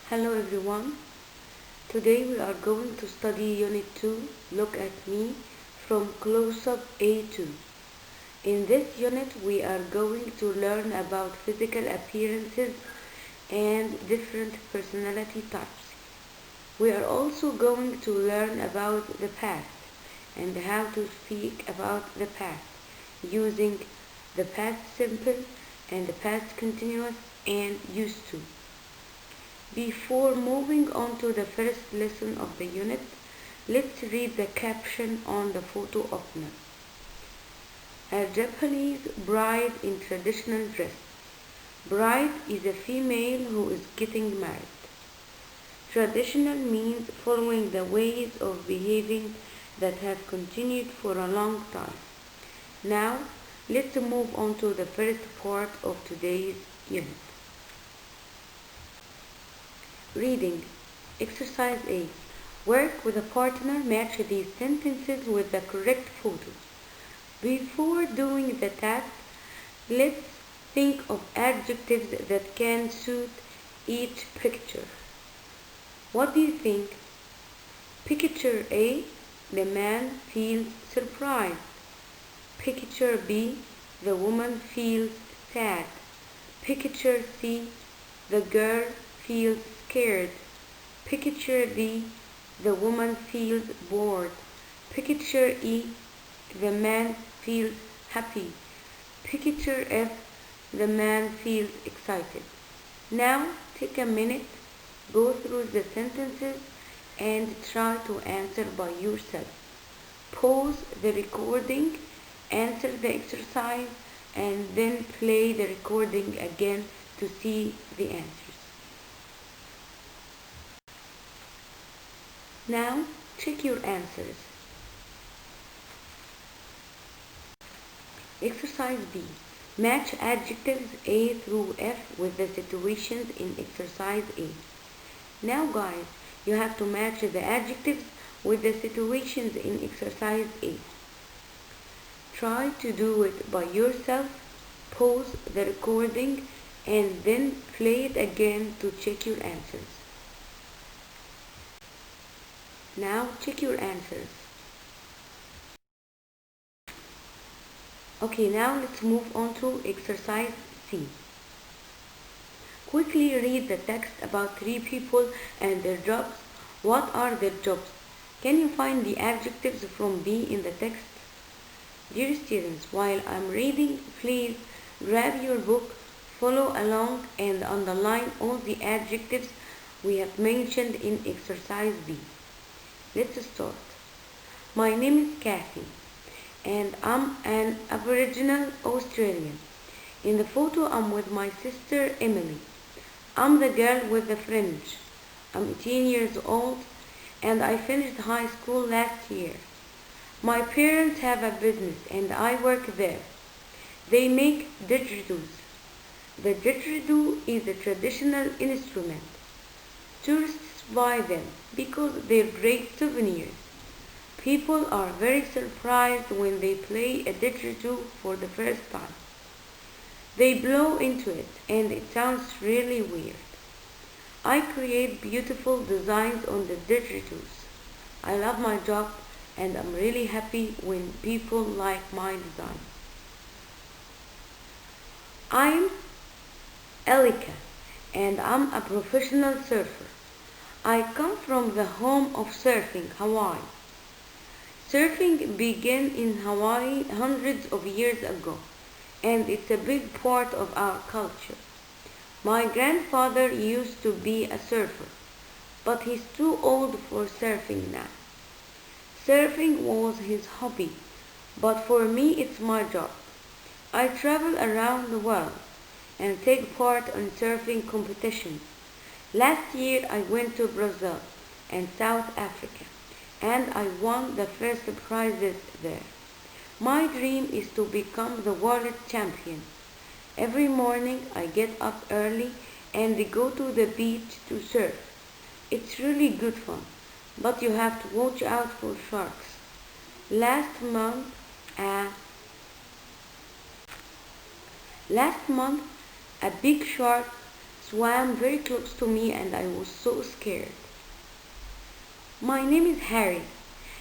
Hello everyone. Today we are going to study Unit 2, Look at Me, from Close-Up A2. In this unit we are going to learn about physical appearances and different personality types. We are also going to learn about the past and how to speak about the past using the past simple and the past continuous and used to. Before moving on to the first lesson of the unit, let's read the caption on the photo opener. A Japanese bride in traditional dress. Bride is a female who is getting married. Traditional means following the ways of behaving that have continued for a long time. Now, let's move on to the first part of today's unit. Reading. Exercise A. Work with a partner. Match these sentences with the correct photo. Before doing the task, let's think of adjectives that can suit each picture. What do you think? Picture A. The man feels surprised. Picture B. The woman feels sad. Picture C. The girl feels scared. Picture D. The woman feels bored. Picture E. The man feels happy. Picture F. The man feels excited. Now take a minute, go through the sentences and try to answer by yourself. Pause the recording, answer the exercise, and then play the recording again to see the answers. Now, check your answers. Exercise B. Match adjectives A through F with the situations in exercise A. Now guys, you have to match the adjectives with the situations in exercise A. Try to do it by yourself, pause the recording, and then play it again to check your answers. Now check your answers. Okay, now let's move on to exercise C. Quickly read the text about three people and their jobs. What are their jobs? Can you find the adjectives from B in the text? Dear students, while I'm reading, please grab your book, follow along, and underline all the adjectives we have mentioned in exercise B. Let's start. My name is Kathy, and I'm an Aboriginal Australian. In the photo, I'm with my sister Emily. I'm the girl with the fringe. I'm 18 years old, and I finished high school last year. My parents have a business, and I work there. They make didgeridoos. The didgeridoo is a traditional instrument. Tourists buy them because they're great souvenirs. People are very surprised when they play a didgeridoo for the first time. They blow into it and it sounds really weird. I create beautiful designs on the didgeridoos. I love my job and I'm really happy when people like my design. I'm Elika and I'm a professional surfer. I come from the home of surfing, Hawaii. Surfing began in Hawaii hundreds of years ago, and it's a big part of our culture. My grandfather used to be a surfer, but he's too old for surfing now. Surfing was his hobby, but for me it's my job. I travel around the world and take part in surfing competitions. Last year I went to Brazil and South Africa, and I won the first prizes there. My dream is to become the world champion. Every morning I get up early and go to the beach to surf. It's really good fun, but you have to watch out for sharks. Last month, a big shark swam very close to me and I was so scared. My name is Harry,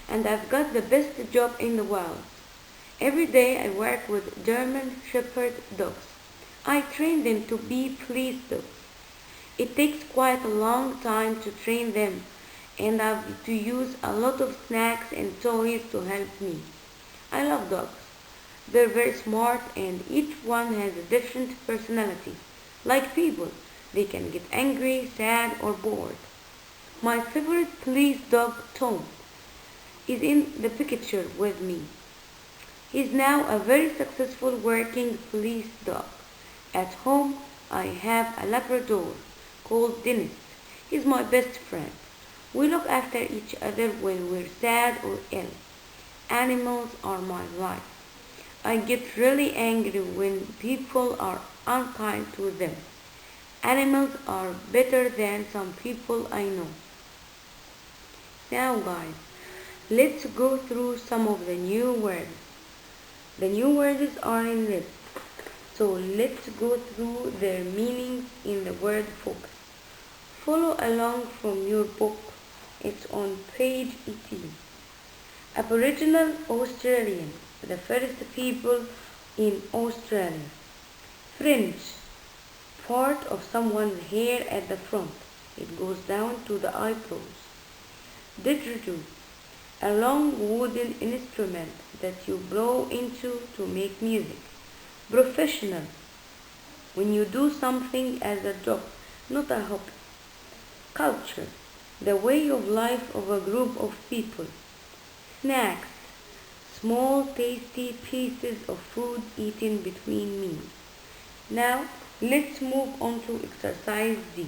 and I've got the best job in the world. Every day I work with German Shepherd dogs. I train them to be police dogs. It takes quite a long time to train them, and I have to use a lot of snacks and toys to help me. I love dogs. They're very smart and each one has a different personality. Like people, they can get angry, sad or bored. My favorite police dog, Tom, is in the picture with me. He's now a very successful working police dog. At home, I have a Labrador called Dennis. He's my best friend. We look after each other when we're sad or ill. Animals are my life. I get really angry when people are unkind to them. Animals are better than some people I know. Now guys, let's go through some of the new words. The new words are in red. So let's go through their meanings in the word focus. Follow along from your book. It's on page 18. Aboriginal Australian, the first people in Australia. Fringe, part of someone's hair at the front. It goes down to the eyebrows. Didgeridoo, a long wooden instrument that you blow into to make music. Professional, when you do something as a job, not a hobby. Culture, the way of life of a group of people. Snacks, small tasty pieces of food eaten between meals. Now, let's move on to exercise D.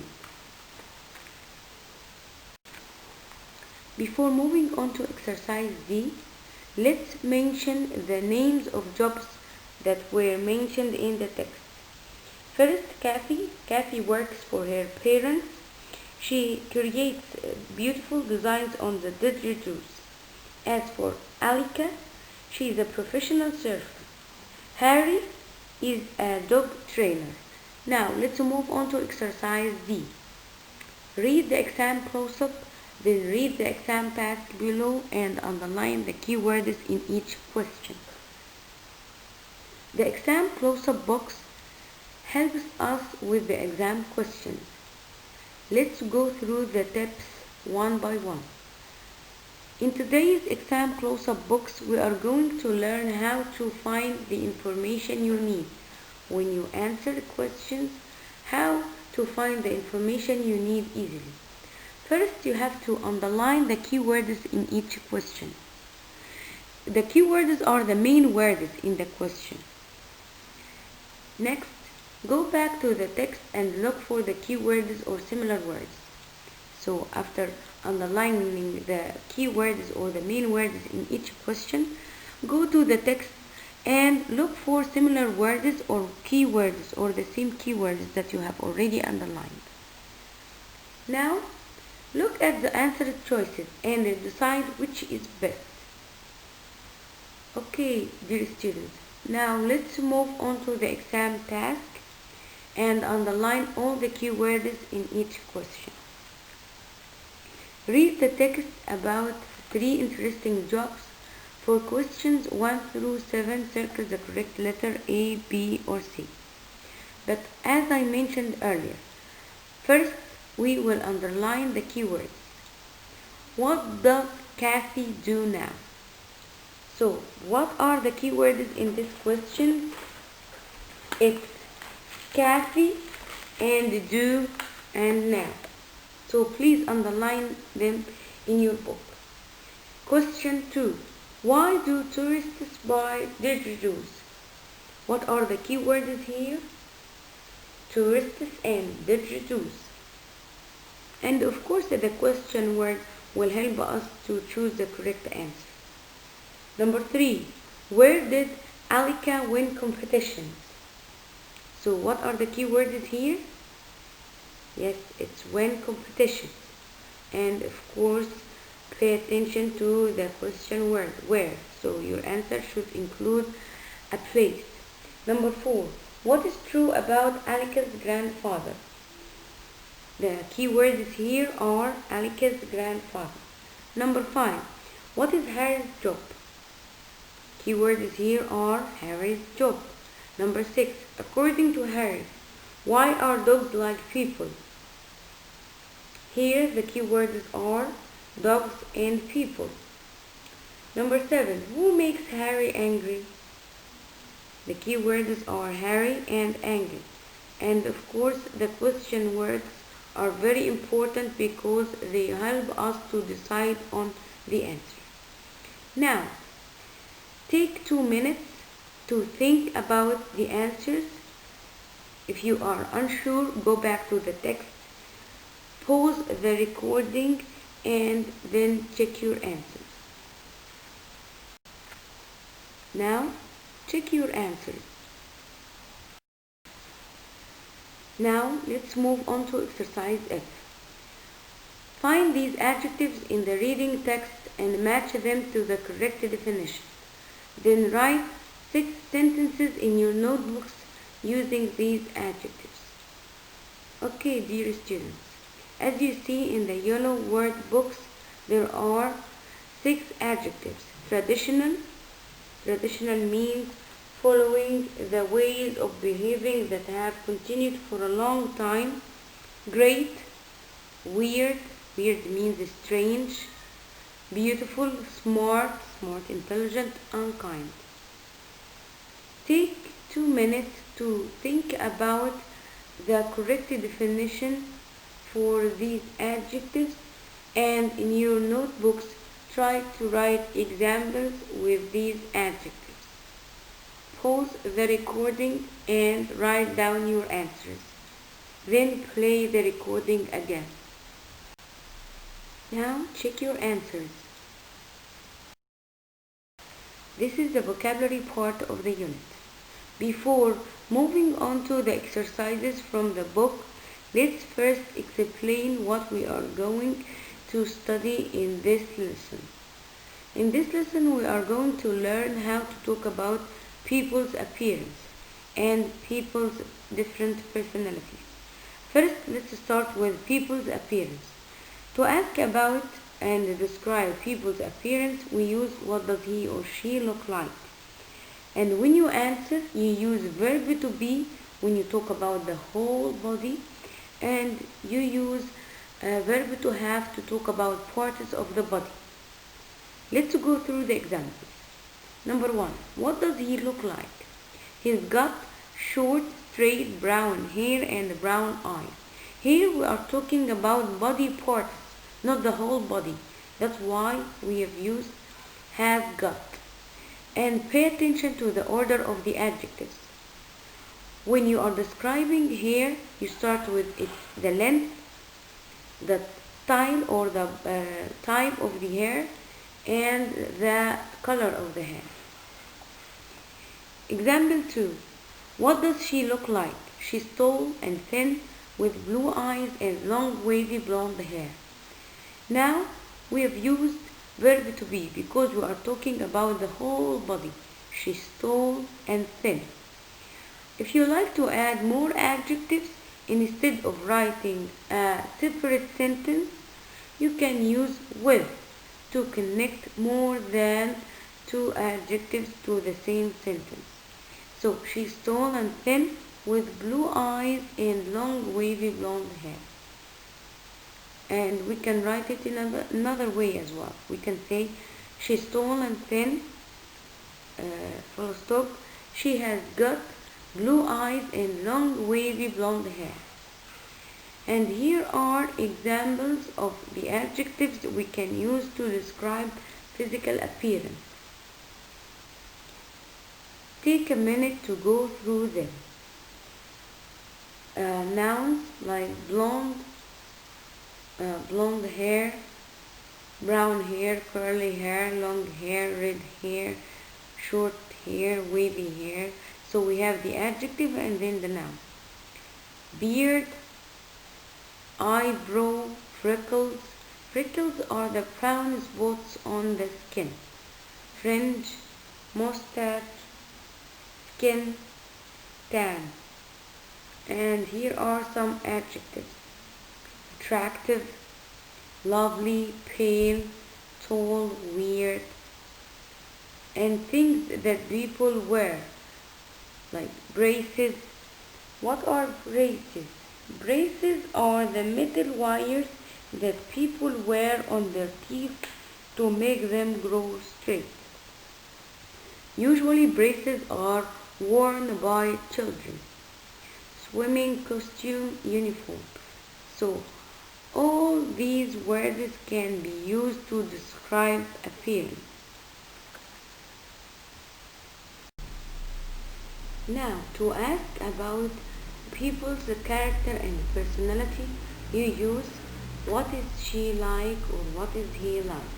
Before moving on to exercise D, let's mention the names of jobs that were mentioned in the text. First, Kathy. Kathy works for her parents. She creates beautiful designs on the didgeridoos. As for Alika, she is a professional surfer. Harry is a dog trainer. Now, let's move on to exercise D. Read the exam close-up, then read the exam task below and underline the keywords in each question. The exam close-up box helps us with the exam questions. Let's go through the tips one by one. In today's exam close-up box, we are going to learn how to find the information you need when you answer the questions, how to find the information you need easily. First, you have to underline the keywords in each question. The keywords are the main words in the question. Next, go back to the text and look for the keywords or similar words. So after underlining the keywords or the main words in each question, go to the text and look for similar words or keywords or the same keywords that you have already underlined. Now, look at the answer choices and decide which is best. Okay, dear students, now let's move on to the exam task and underline all the keywords in each question. Read the text about 3 interesting jobs. For questions 1 through 7, circle the correct letter A, B, or C. But as I mentioned earlier, first we will underline the keywords. What does Kathy do now? So, what are the keywords in this question? It's Kathy and do and now. So please underline them in your book. Question 2. Why do tourists buy didgeridoos? What are the keywords here? Tourists and didgeridoos. And of course the question word will help us to choose the correct answer. Number 3. Where did Alika win competitions? So what are the keywords here? Yes, it's win competitions. And of course, pay attention to the question word, where. So your answer should include a place. Number 4. What is true about Alika's grandfather? The keywords here are Alika's grandfather. Number 5. What is Harry's job? Keywords here are Harry's job. Number 6. According to Harry, why are dogs like people? Here the keywords are dogs and people. Number 7. Who makes Harry angry? The keywords are Harry and angry. And of course the question words are very important because they help us to decide on the answer. Now, take 2 minutes to think about the answers. If you are unsure, go back to the text, pause the recording, and then check your answers. Now, check your answers. Now, let's move on to exercise F. Find these adjectives in the reading text and match them to the correct definition. Then write 6 sentences in your notebooks using these adjectives. Okay, dear students, as you see in the yellow word books, there are 6 adjectives. Traditional. Traditional means following the ways of behaving that have continued for a long time. Great. Weird. Weird means strange. Beautiful. Smart. Smart, intelligent, unkind. Take 2 minutes to think about the correct definition for these adjectives, and in your notebooks try to write examples with these adjectives. Pause the recording and write down your answers. Then play the recording again. Now check your answers. This is the vocabulary part of the unit. Before moving on to the exercises from the book, let's first explain what we are going to study in this lesson. In this lesson, we are going to learn how to talk about people's appearance and people's different personalities. First, let's start with people's appearance. To ask about and describe people's appearance, we use what does he or she look like. And when you answer, you use verb to be when you talk about the whole body, and you use verb to have to talk about parts of the body. Let's go through the examples. Number 1. What does he look like? He's got short, straight brown hair and brown eyes. Here we are talking about body parts, not the whole body. That's why we have used have got. And pay attention to the order of the adjectives. When you are describing hair, you start with the length, the style or the type of the hair, and the color of the hair. Example 2. What does she look like? She's tall and thin with blue eyes and long wavy blonde hair. Now we have used verb to be because we are talking about the whole body. She's tall and thin. If you like to add more adjectives instead of writing a separate sentence, you can use with to connect more than 2 adjectives to the same sentence. So she's tall and thin with blue eyes and long wavy blonde hair. And we can write it in another way as well. We can say she's tall and thin, full stop. She has got blue eyes and long wavy blonde hair. And here are examples of the adjectives we can use to describe physical appearance. Take a minute to go through them. Nouns like blonde, blonde hair, brown hair, curly hair, long hair, red hair, short hair, wavy hair. So we have the adjective and then the noun. Beard, eyebrow, freckles. Freckles are the brown spots on the skin. Fringe, mustache, skin, tan. And here are some adjectives. attractive, lovely, pale, tall, weird, and things that people wear, like braces. What are braces? Braces are the metal wires that people wear on their teeth to make them grow straight. Usually braces are worn by children. Swimming costume, uniform. So all these words can be used to describe a feeling. Now, to ask about people's character and personality, you use what is she like or what is he like.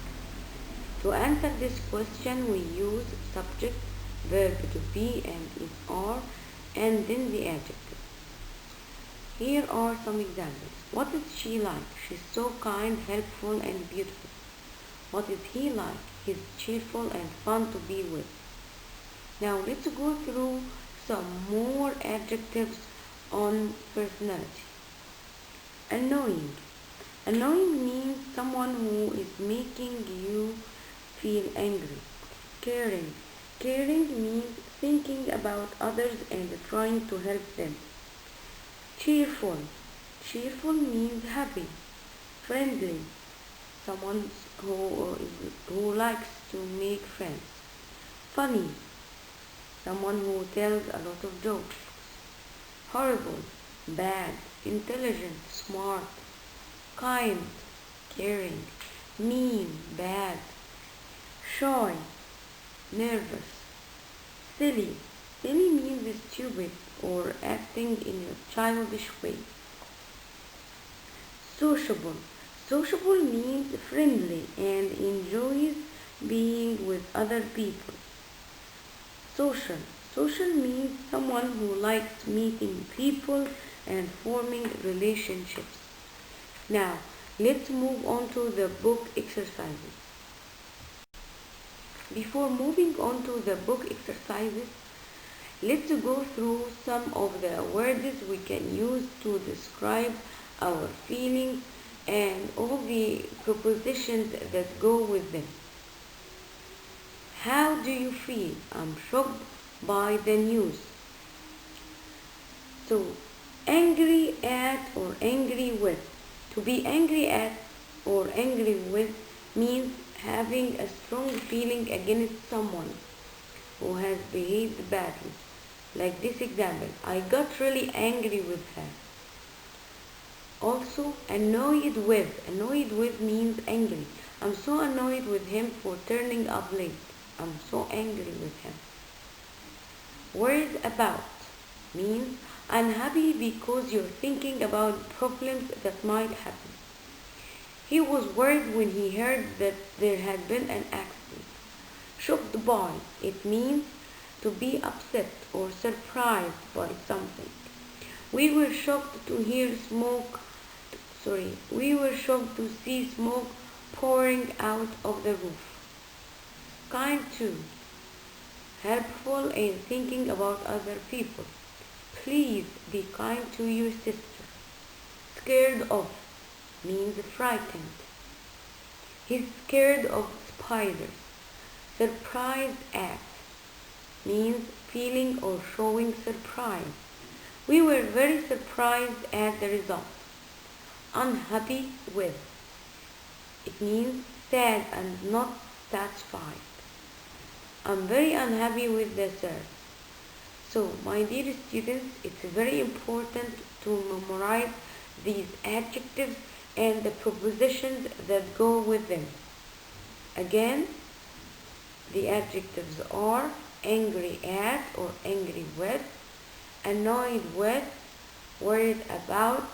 To answer this question, we use subject, verb to be and is are, and then the adjective. Here are some examples. What is she like? She's so kind, helpful, and beautiful. What is he like? He's cheerful and fun to be with. Now let's go through some more adjectives on personality. Annoying. Annoying means someone who is making you feel angry. Caring. Caring means thinking about others and trying to help them. Cheerful. Cheerful means happy. Friendly. Someone who likes to make friends. Funny. Someone who tells a lot of jokes. Horrible. Bad. Intelligent. Smart. Kind. Caring. Mean. Bad. Shy. Nervous. Silly. Silly means stupid or acting in a childish way. Sociable. Sociable means friendly and enjoys being with other people. Social. Social means someone who likes meeting people and forming relationships. Now, let's move on to the book exercises. Before moving on to the book exercises, let's go through some of the words we can use to describe our feelings and all the prepositions that go with them. How do you feel? I'm shocked by the news. So, angry at or angry with. To be angry at or angry with means having a strong feeling against someone who has behaved badly. Like this example, I got really angry with her. Also, annoyed with. Annoyed with means angry. I'm so annoyed with him for turning up late. I'm so angry with him. Worried about means unhappy because you're thinking about problems that might happen. He was worried when he heard that there had been an accident. Shocked by. It means to be upset or surprised by something. We were shocked to see smoke pouring out of the roof. Kind to. Helpful in thinking about other people. Please be kind to your sister. Scared of means frightened. He's scared of spiders. Surprised at means feeling or showing surprise. We were very surprised at the result. Unhappy with. It means sad and not satisfied. I'm very unhappy with the service. So, my dear students, it's very important to memorize these adjectives and the prepositions that go with them. Again, the adjectives are angry at or angry with, annoyed with, worried about,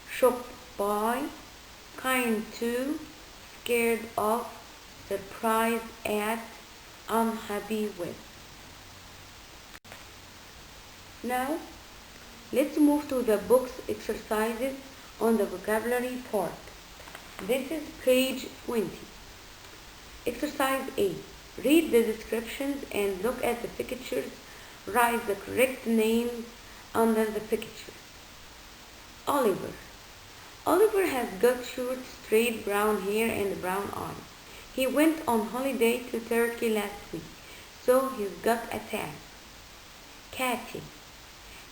shocked by, kind to, scared of, surprised at, unhappy with. Now, let's move to the book's exercises on the vocabulary part. This is page 20. Exercise A. Read the descriptions and look at the pictures. Write the correct names under the pictures. Oliver. Oliver has got short, straight brown hair and brown eyes. He went on holiday to Turkey last week, so he's got a tan. Katy.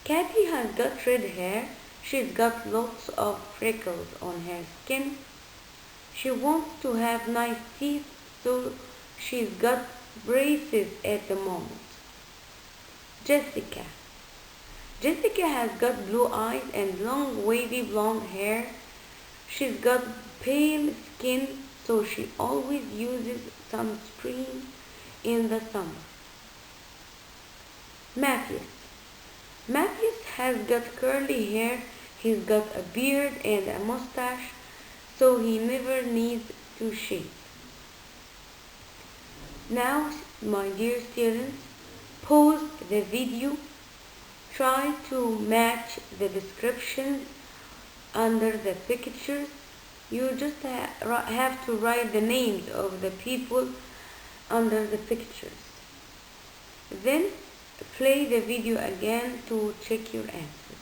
Katy has got red hair. She's got lots of freckles on her skin. She wants to have nice teeth, so she's got braces at the moment. Jessica. Jessica has got blue eyes and long wavy blonde hair. She's got pale skin, so she always uses sunscreen in the summer. Matthews. Matthews has got curly hair. He's got a beard and a mustache, so he never needs to shave. Now, my dear students, pause the video. Try to match the descriptions under the pictures. You just have to write the names of the people under the pictures. Then play the video again to check your answers.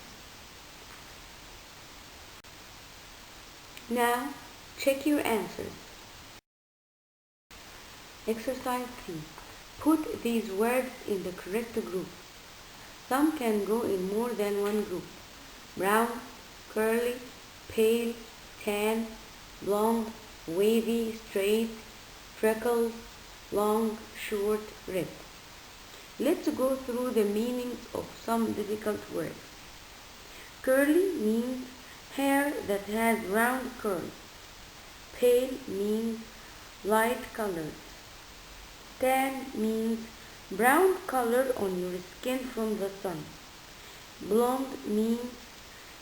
Now check your answers. Exercise 3. Put these words in the correct group. Some can go in more than one group. Brown, curly, pale, tan, blonde, wavy, straight, freckles, long, short, red. Let's go through the meanings of some difficult words. Curly means hair that has round curls. Pale means light colored. Tan means brown color on your skin from the sun. Blonde means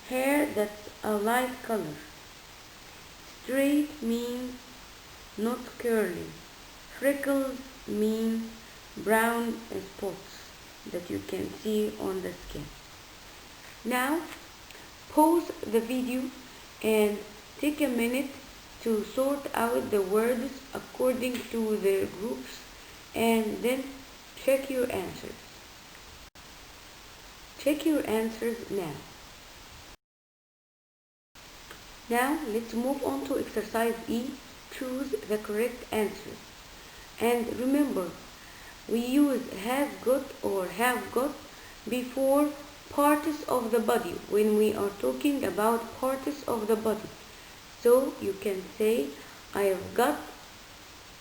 hair that's a light color. Straight means not curly. Freckles mean brown spots that you can see on the skin. Now pause the video and take a minute to sort out the words according to their groups and then check your answers. Check your answers now. Now let's move on to exercise E. Choose the correct answers. And remember, we use has got or have got before parts of the body when we are talking about parts of the body. So you can say, I've got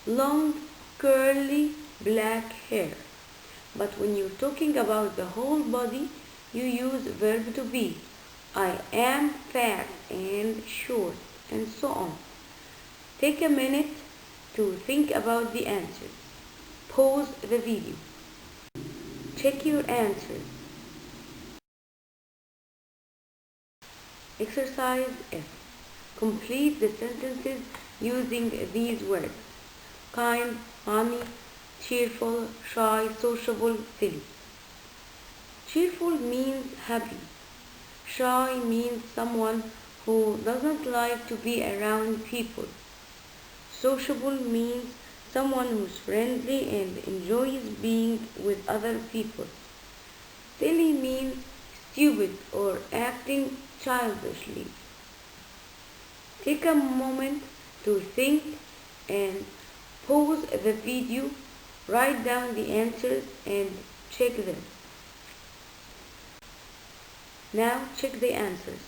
long, curly, black hair. But when you're talking about the whole body, you use verb to be. I am fat and short, and so on. Take a minute to think about the answers. Pause the video. Check your answers. Exercise F. Complete the sentences using these words. Kind, funny, cheerful, shy, sociable, silly. Cheerful means happy. Shy means someone who doesn't like to be around people. Sociable means someone who's friendly and enjoys being with other people. Silly means stupid or acting childishly. Take a moment to think and pause the video, write down the answers and check them. Now check the answers.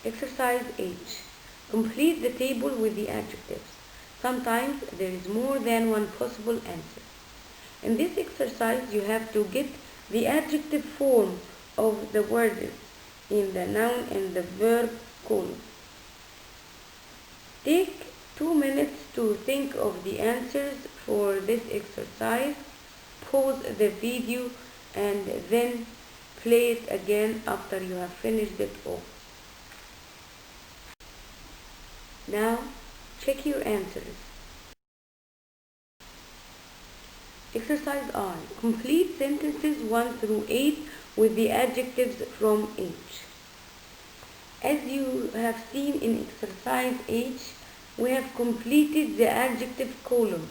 Exercise H. Complete the table with the adjectives. Sometimes there is more than one possible answer. In this exercise, you have to get the adjective form of the words in the noun and the verb column. Take 2 minutes to think of the answers for this exercise. Pause the video and then play it again after you have finished it all. Now check your answers. Exercise I. Complete sentences 1 through 8 with the adjectives from H. As you have seen in exercise H, we have completed the adjective column.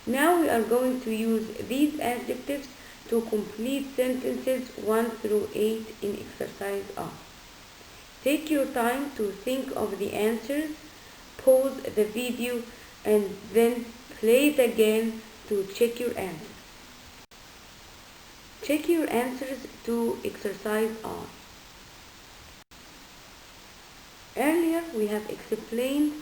Now we are going to use these adjectives to complete sentences 1 through 8 in exercise R. Take your time to think of the answers, pause the video, and then play it again to check your answers. Check your answers to exercise on. Earlier we have explained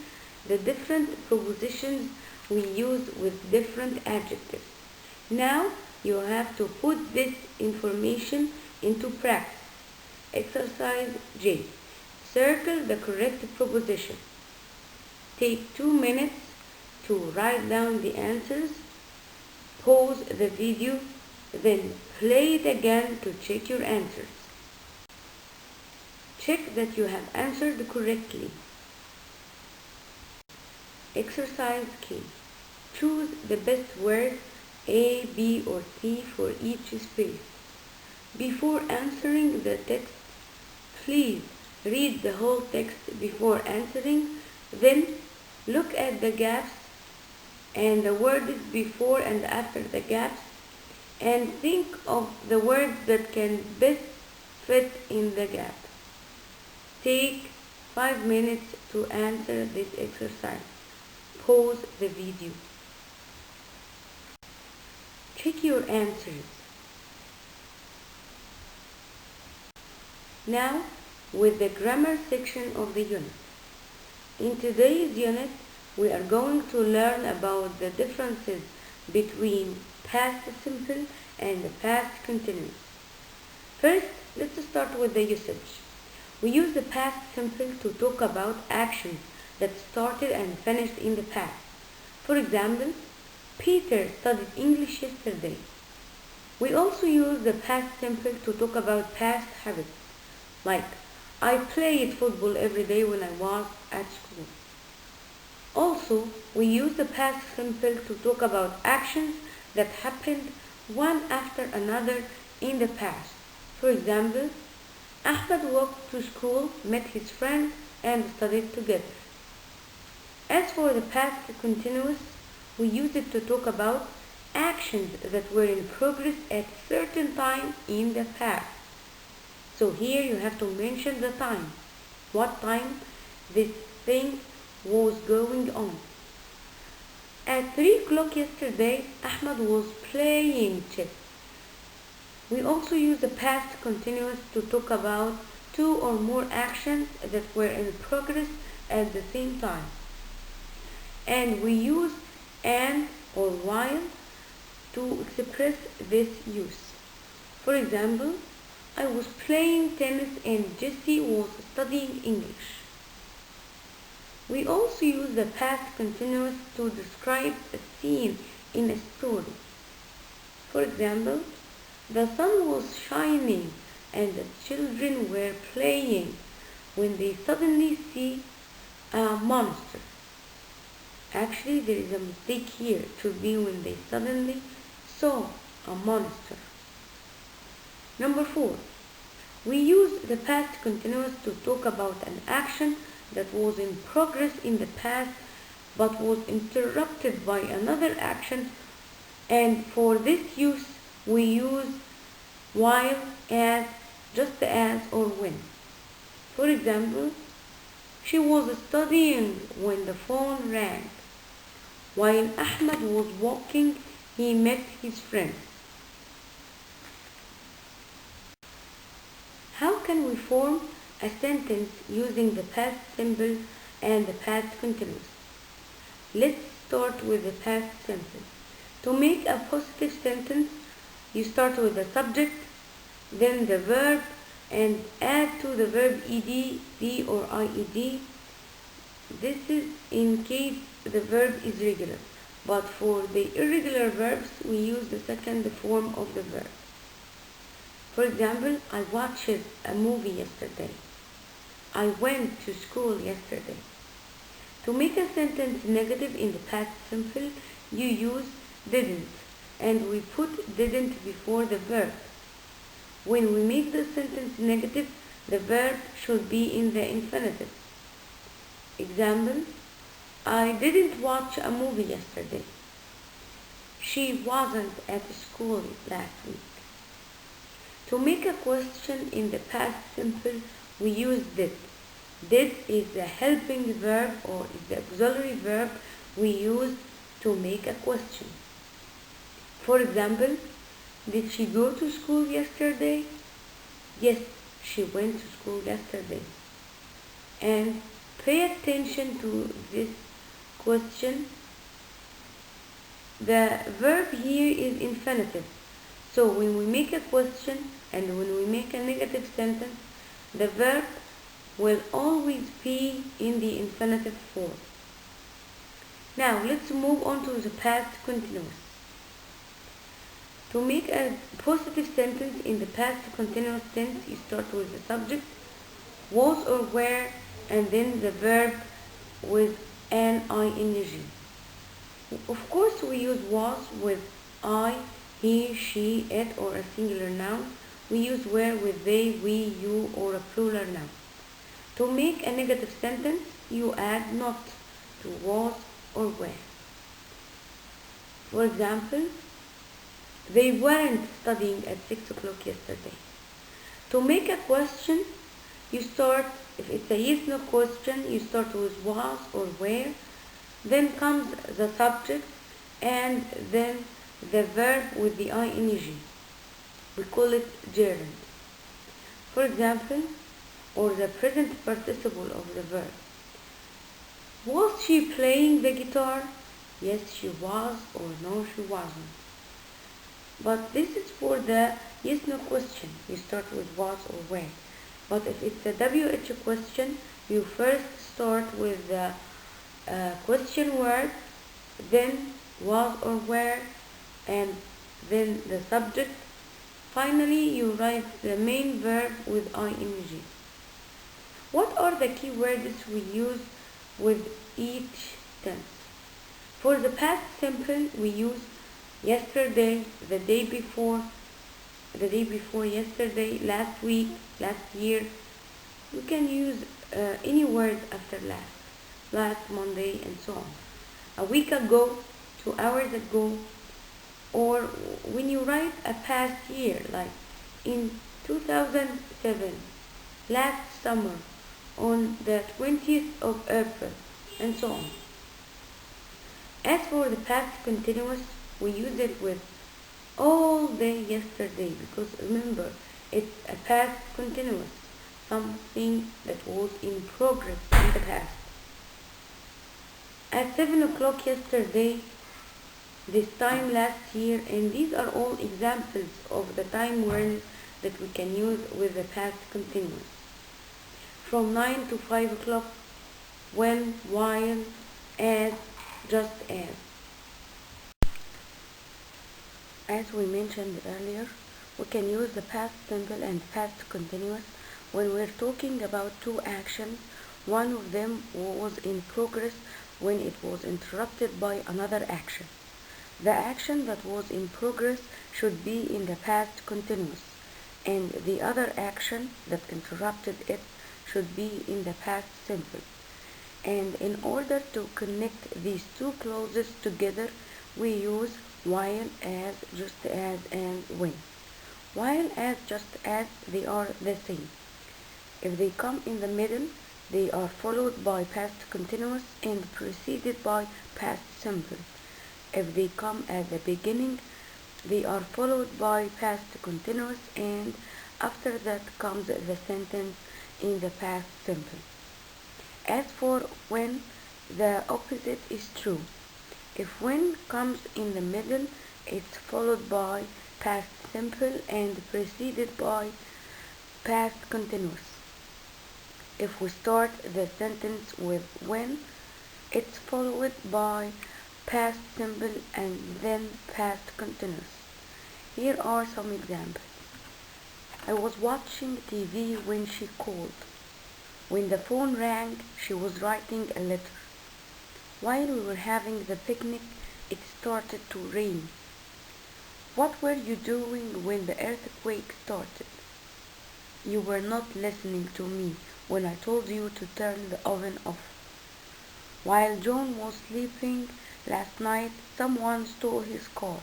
the different prepositions we use with different adjectives. Now you have to put this information into practice. Exercise J. Circle the correct preposition. Take 2 minutes to write down the answers. Pause the video, then play it again to check your answers. Check that you have answered correctly. Exercise K. Choose the best word A, B, or C for each space. Before answering the text, please read the whole text before answering, then look at the gaps and the words before and after the gaps, and think of the words that can best fit in the gap. Take 5 minutes to answer this exercise. Pause the video. Check your answers. Now, with the grammar section of the unit. In today's unit, we are going to learn about the differences between past simple and past continuous. First, let's start with the usage. We use the past simple to talk about actions that started and finished in the past. For example, Peter studied English yesterday. We also use the past simple to talk about past habits, like I played football every day when I was at school. Also, we use the past simple to talk about actions that happened one after another in the past. For example, Ahmed walked to school, met his friends, and studied together. As for the past continuous, we use it to talk about actions that were in progress at a certain time in the past. So here you have to mention the time. What time this thing was going on. At 3 o'clock yesterday, Ahmed was playing chess. We also use the past continuous to talk about 2 or more actions that were in progress at the same time. And we use and or while to express this use. For example, I was playing tennis and Jessie was studying English. We also use the past continuous to describe a scene in a story. For example, the sun was shining and the children were playing when they suddenly see a monster. Actually, there is a mistake here. It should be when they suddenly saw a monster. Number 4. We use the past continuous to talk about an action that was in progress in the past but was interrupted by another action, and for this use we use while, as, just as, or when. For example, she was studying when the phone rang. While Ahmed was walking, he met his friend. How can we form a sentence using the past simple and the past continuous? Let's start with the past simple. To make a positive sentence, you start with the subject, then the verb, and add to the verb ed, d, or ied. This is in case the verb is regular, but for the irregular verbs, we use the second form of the verb. For example, I watched a movie yesterday. I went to school yesterday. To make a sentence negative in the past simple, you use didn't, and we put didn't before the verb. When we make the sentence negative, the verb should be in the infinitive. Example, I didn't watch a movie yesterday. She wasn't at school last week. To make a question in the past simple, we use did. Did is the helping verb or is the auxiliary verb we use to make a question. For example, did she go to school yesterday? Yes, she went to school yesterday. And pay attention to this question. The verb here is infinitive. So when we make a question and when we make a negative sentence, the verb will always be in the infinitive form. Now let's move on to the past continuous. To make a positive sentence in the past continuous tense, you start with the subject, was or were, and then the verb with an ing. Of course, we use was with I, he, she, it, or a singular noun. We use were with they, we, you, or a plural noun. To make a negative sentence, you add not to was or were. For example, they weren't studying at 6 o'clock yesterday. To make a question, you start, if it's a yes-no question, you start with was or were, then comes the subject, and then the verb with the ing. We call it gerund. For example, or the present participle of the verb. Was she playing the guitar? Yes, she was, or no, she wasn't. But this is for the yes-no question. You start with was or were. But if it's a WH question, you first start with the question word, then was or were, and then the subject. Finally, you write the main verb with ing. What are the key words we use with each tense? For the past simple, we use yesterday, the day before yesterday, last week, last year. We can use any word after last Monday, and so on. A week ago, 2 hours ago, or when you write a past year, like in 2007, last summer, on the 20th of April, and so on. As for the past continuous, we use it with all day yesterday, because remember, it's a past continuous, something that was in progress in the past. At 7 o'clock yesterday, this time last year, and these are all examples of the time words that we can use with the past continuous. From 9 to 5 o'clock, when, while, as, just as. As we mentioned earlier, we can use the past simple and past continuous when we're talking about two actions. One of them was in progress when it was interrupted by another action. The action that was in progress should be in the past continuous, and the other action that interrupted it should be in the past simple. And in order to connect these two clauses together, we use while, as, just as, and when. While, as, just as, they are the same. If they come in the middle, they are followed by past continuous and preceded by past simple. If they come at the beginning, they are followed by past continuous, and after that comes the sentence in the past simple. As for when, the opposite is true. If when comes in the middle, it's followed by past simple and preceded by past continuous. If we start the sentence with when, it's followed by past simple and then past continuous. Here are some examples. I was watching TV when she called. When the phone rang, she was writing a letter. While we were having the picnic, it started to rain. What were you doing when the earthquake started? You were not listening to me when I told you to turn the oven off. While John was sleeping last night, someone stole his car.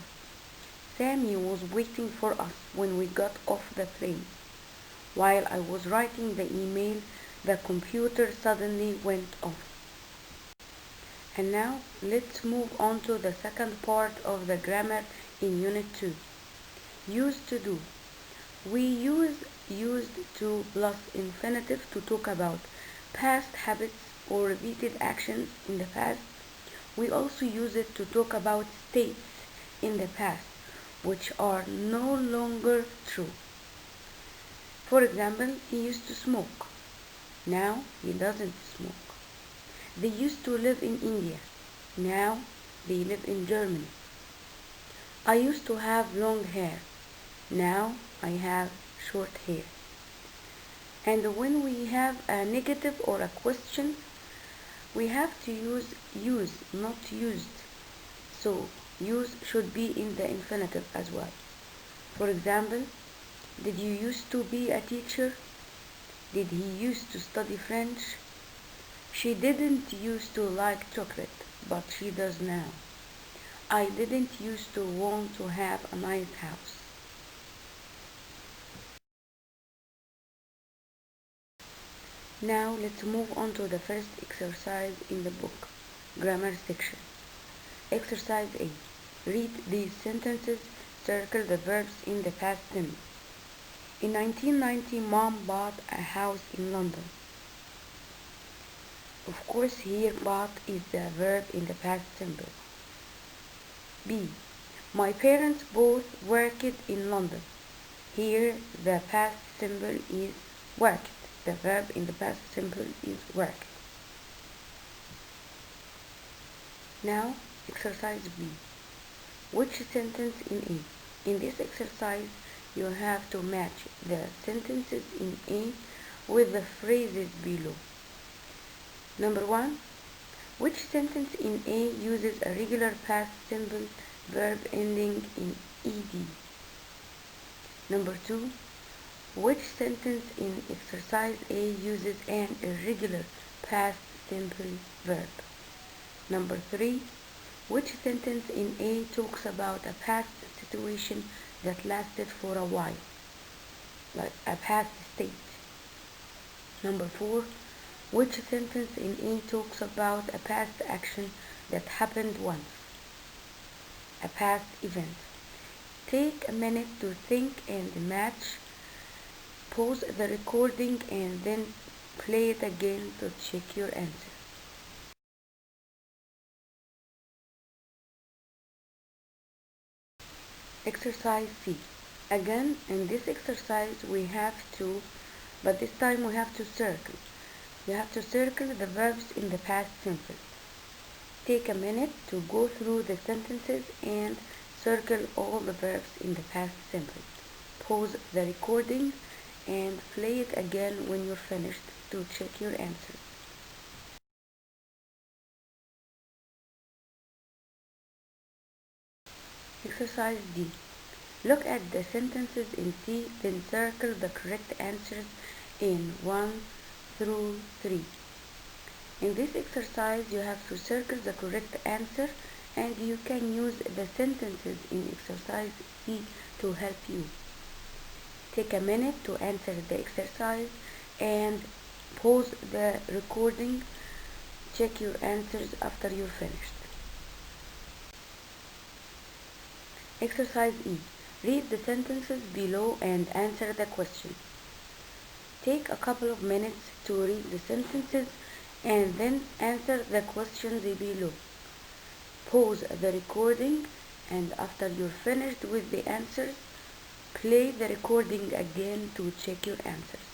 Sammy was waiting for us when we got off the plane. While I was writing the email, the computer suddenly went off. And now let's move on to the second part of the grammar in Unit 2. Used to do. We use used to plus infinitive to talk about past habits or repeated actions in the past. We also use it to talk about states in the past which are no longer true. For example, he used to smoke. Now he doesn't smoke. They used to live in India. Now they live in Germany. I used to have long hair. Now I have short hair. And when we have a negative or a question, we have to use, not used. So use should be in the infinitive as well. For example, did you used to be a teacher? Did he used to study French? She didn't used to like chocolate, but she does now. I didn't used to want to have a nice house. Now let's move on to the first exercise in the book, grammar section. Exercise A. Read these sentences, circle the verbs in the past tense. In 1990, Mom bought a house in London. Of course, here bought is the verb in the past simple. B. My parents both worked in London. Here the past simple is worked. The verb in the past simple is worked. Now, exercise B. Which sentence in A? In this exercise, you have to match the sentences in A with the phrases below. Number 1. Which sentence in A uses a regular past simple verb ending in ed? Number 2. Which sentence in exercise A uses an irregular past simple verb? Number 3. Which sentence in A talks about a past situation that lasted for a while, like a past state? Number 4. Which sentence in A talks about a past action that happened once, a past event? Take a minute to think and match. Pause the recording and then play it again to check your answer. Exercise C. Again, in this exercise we have to, but this time we have to circle. You have to circle the verbs in the past simple. Take a minute to go through the sentences and circle all the verbs in the past simple. Pause the recording and play it again when you're finished to check your answers. Exercise D. Look at the sentences in C, then circle the correct answers in 1 through 3. In this exercise, you have to circle the correct answer, and you can use the sentences in exercise C to help you. Take a minute to answer the exercise and pause the recording. Check your answers after you're finished. Exercise E. Read the sentences below and answer the question. Take a couple of minutes to read the sentences and then answer the questions below. Pause the recording, and after you're finished with the answers, play the recording again to check your answers.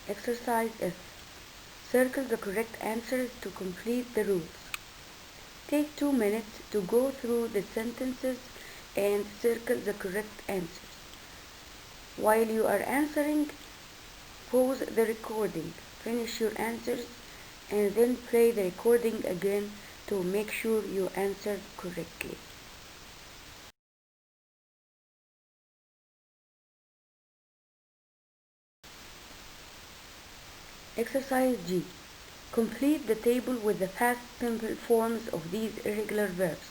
Exercise F. Circle the correct answers to complete the rules. Take 2 minutes to go through the sentences and circle the correct answers. While you are answering, pause the recording, finish your answers, and then play the recording again to make sure you answered correctly. Exercise G. Complete the table with the past simple forms of these irregular verbs.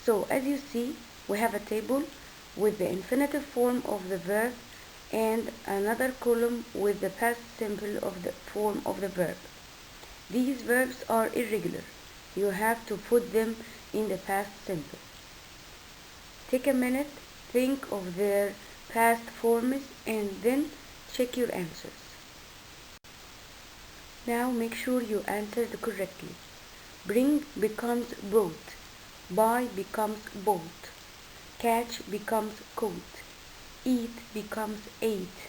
So as you see, we have a table with the infinitive form of the verb and another column with the past simple of the form of the verb. These verbs are irregular. You have to put them in the past simple. Take a minute, think of their past forms, and then check your answers. Now make sure you answered correctly. Bring becomes brought. Buy becomes bought. Catch becomes caught. Eat becomes ate.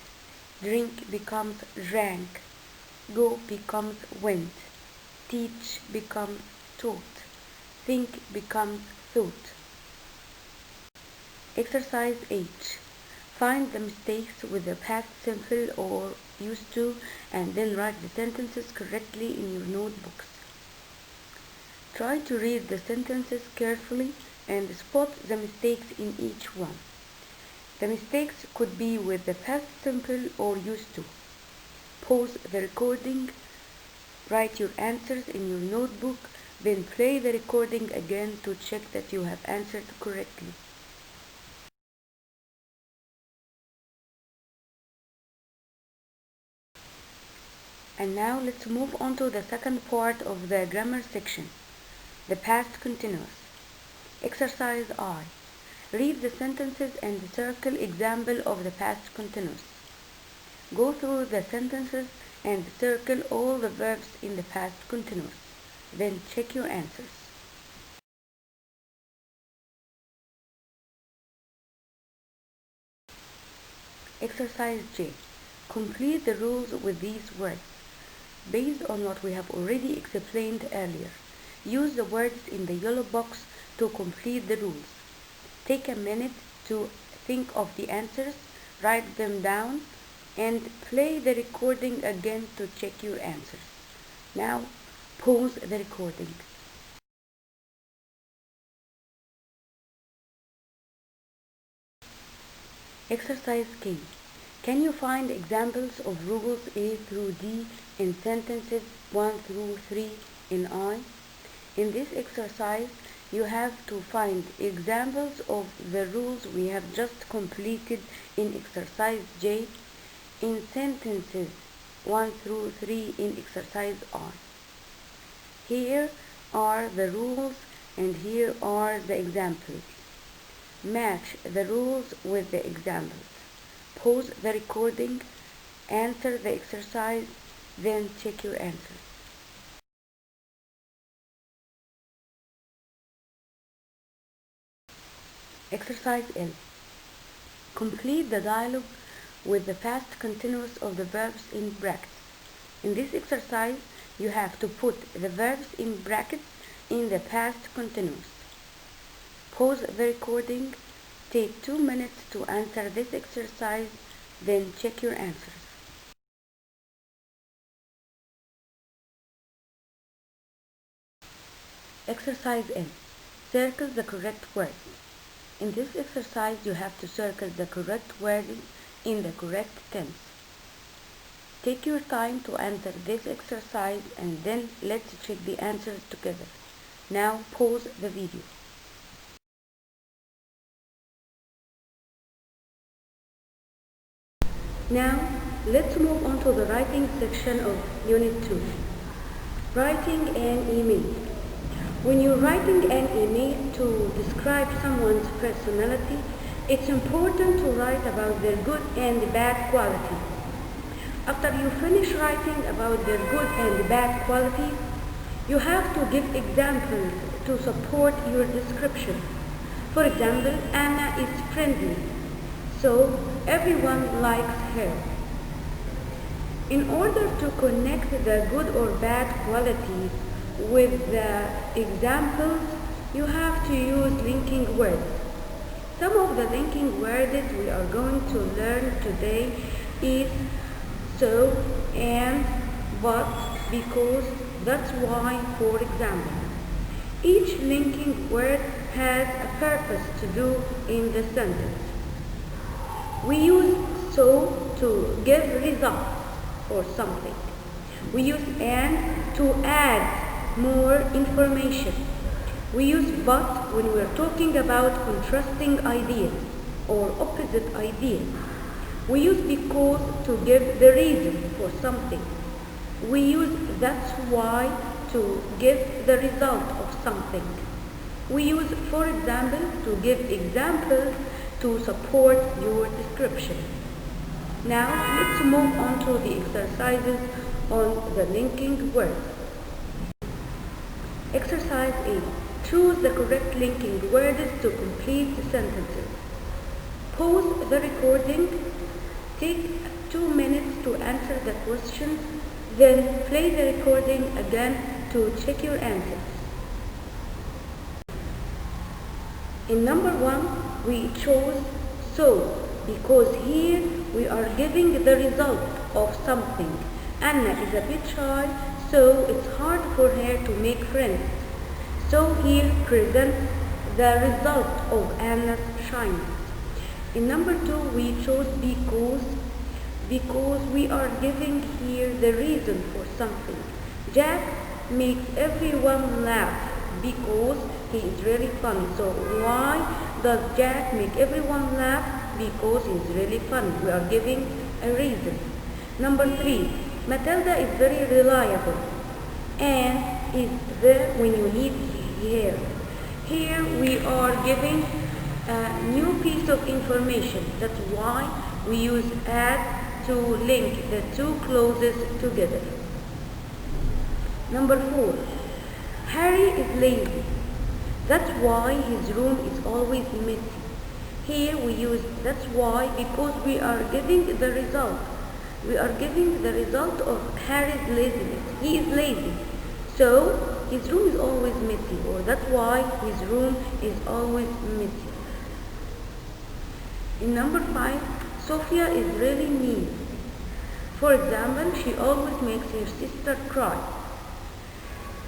Drink becomes drank. Go becomes went. Teach becomes taught. Think becomes thought. Exercise H. Find the mistakes with the past simple or used to and then write the sentences correctly in your notebooks. Try to read the sentences carefully and spot the mistakes in each one. The mistakes could be with the past simple or used to. Pause the recording, write your answers in your notebook, then play the recording again to check that you have answered correctly. And now let's move on to the second part of the grammar section, the past continuous. Exercise I. Read the sentences and circle example of the past continuous. Go through the sentences and circle all the verbs in the past continuous. Then check your answers. Exercise J. Complete the rules with these words. Based on what we have already explained earlier, use the words in the yellow box to complete the rules. Take a minute to think of the answers, write them down, and play the recording again to check your answers. Now, pause the recording. Exercise K. Can you find examples of rules A through D in sentences 1 through 3 in I? In this exercise, you have to find examples of the rules we have just completed in exercise J in sentences 1 through 3 in exercise I. Here are the rules and here are the examples. Match the rules with the examples. Pause the recording, answer the exercise, then check your answers. Exercise L. Complete the dialogue with the past continuous of the verbs in brackets. In this exercise, you have to put the verbs in brackets in the past continuous. Pause the recording. Take 2 minutes to answer this exercise, then check your answers. Exercise N. Circle the correct words. In this exercise, you have to circle the correct wording in the correct tense. Take your time to answer this exercise and then let's check the answers together. Now pause the video. Now, let's move on to the writing section of Unit 2. Writing an email. When you're writing an email to describe someone's personality, it's important to write about their good and bad qualities. After you finish writing about their good and bad qualities, you have to give examples to support your description. For example, Anna is friendly, so everyone likes her. In order to connect the good or bad qualities with the examples, you have to use linking words. Some of the linking words we are going to learn today is so, and, but, because, that's why, for example. Each linking word has a purpose to do in the sentence. We use so to give results or something. We use and to add more information. We use but when we're talking about contrasting ideas or opposite ideas. We use because to give the reason for something. We use that's why to give the result of something. We use for example to give examples to support your description. Now let's move on to the exercises on the linking words. Exercise 8. Choose the correct linking words to complete the sentences. Pause the recording. Take 2 minutes to answer the questions. Then play the recording again to check your answers. In number 1, we chose so because here we are giving the result of something. Anna is a bit shy, so it's hard for her to make friends. So here presents the result of Anna's shyness. In number 2, we chose because we are giving here the reason for something. Jack makes everyone laugh because he is really funny. So why does Jack make everyone laugh? Because he's really funny. We are giving a reason. Number 3, Matilda is very reliable and is there when you need her. Here we are giving a new piece of information. That's why we use add to link the two clauses together. Number 4, Harry is lazy. That's why his room is always messy. Here we use that's why because we are giving the result. We are giving the result of Harry's laziness. He is lazy. So his room is always messy, or that's why his room is always messy. In number 5, Sophia is really mean. For example, she always makes her sister cry.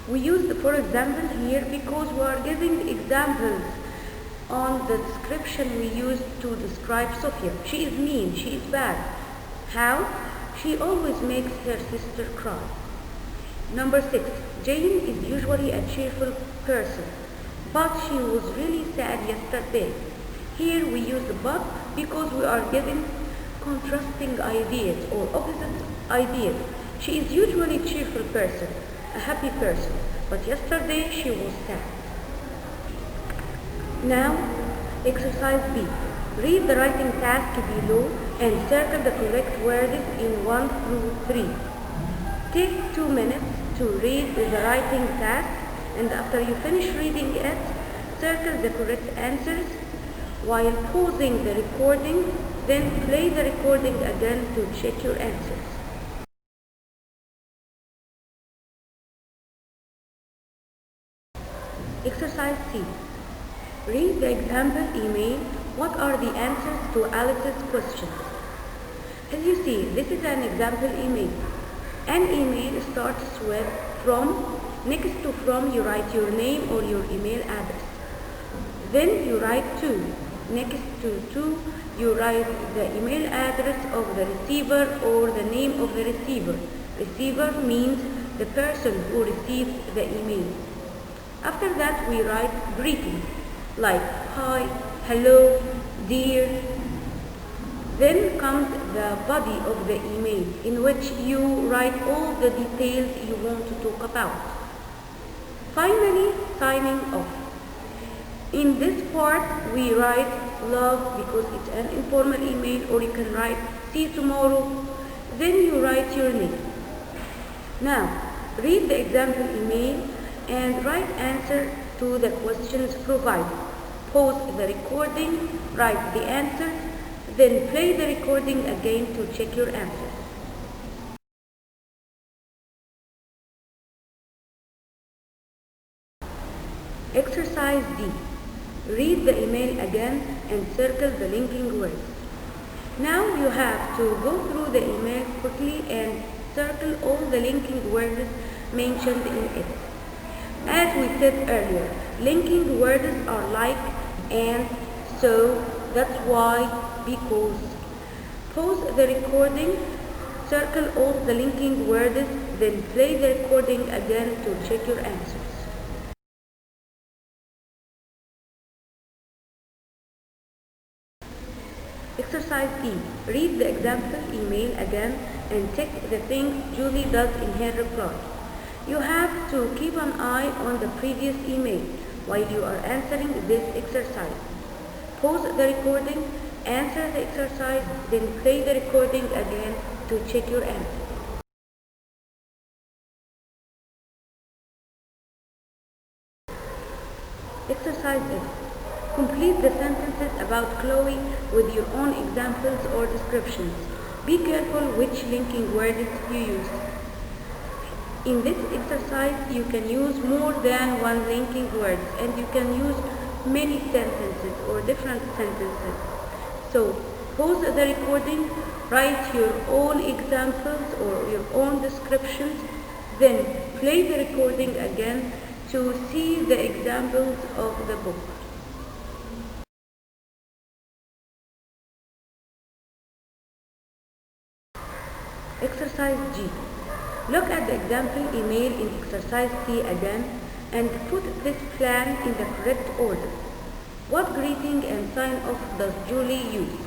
We use the for example here because we are giving examples on the description we use to describe Sophia. She is mean, she is bad. How? She always makes her sister cry. Number 6, Jane is usually a cheerful person, but she was really sad yesterday. Here we use the but because we are giving contrasting ideas or opposite ideas. She is usually a cheerful person, a happy person, but yesterday she was sad. Now, exercise B. Read the writing task below and circle the correct words in 1 through 3. Take 2 minutes to read the writing task, and after you finish reading it, circle the correct answers while pausing the recording, then play the recording again to check your answers. Exercise C. Read the example email. What are the answers to Alice's questions? As you see, this is an example email. An email starts with from. Next to from, you write your name or your email address. Then you write to. Next to, you write the email address of the receiver or the name of the receiver. Receiver means the person who receives the email. After that, we write greetings like hi, hello, dear. Then comes the body of the email in which you write all the details you want to talk about. Finally, signing off. In this part, we write love because it's an informal email, or you can write see you tomorrow. Then you write your name. Now, read the example email and write answer to the questions provided. Pause the recording, write the answers, then play the recording again to check your answers. Exercise D. Read the email again and circle the linking words. Now you have to go through the email quickly and circle all the linking words mentioned in it. As we said earlier, linking words are like and, so, that's why, because. Pause the recording, circle all the linking words, then play the recording again to check your answers. Exercise E. Read the example email again and check the things Julie does in her reply. You have to keep an eye on the previous email while you are answering this exercise. Pause the recording, answer the exercise, then play the recording again to check your answer. Exercise F. Complete the sentences about Chloe with your own examples or descriptions. Be careful which linking words you use. In this exercise, you can use more than one linking word and you can use many sentences or different sentences. So, pause the recording, write your own examples or your own descriptions, then play the recording again to see the examples of the book. Exercise G. Look at the example email in exercise C again and put this plan in the correct order. What greeting and sign-off does Julie use?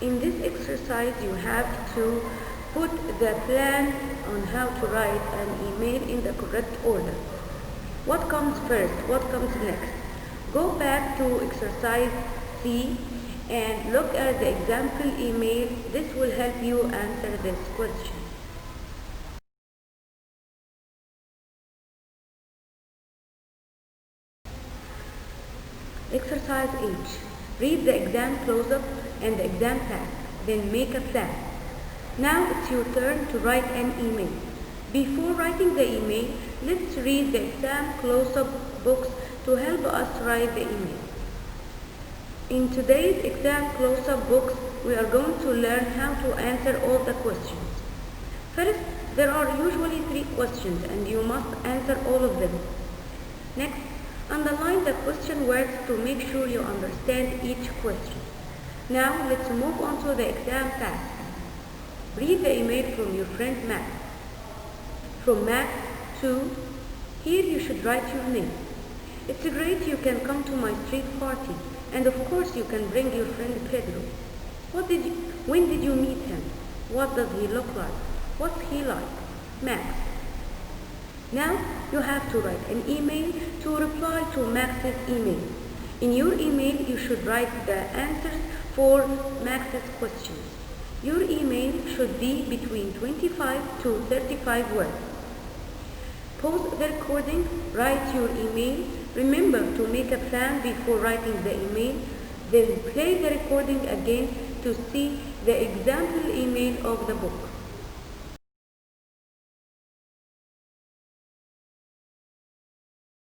In this exercise, you have to put the plan on how to write an email in the correct order. What comes first? What comes next? Go back to exercise C and look at the example email. This will help you answer this question. Exercise H. Read the exam close-up and the exam task, then make a plan. Now it's your turn to write an email. Before writing the email, let's read the exam close-up books to help us write the email. In today's exam close-up books, we are going to learn how to answer all the questions. First, there are usually 3 questions and you must answer all of them. Next, underline the question words to make sure you understand each question. Now, let's move on to the exam task. Read the email from your friend Matt. From Matt to, here you should write your name. It's great you can come to my street party, and of course you can bring your friend Pedro. When did you meet him? What does he look like? What's he like? Max. Now you have to write an email to reply to Max's email. In your email you should write the answers for Max's questions. Your email should be between 25 to 35 words. Pause the recording, write your email. Remember to make a plan before writing the email. Then play the recording again to see the example email of the book.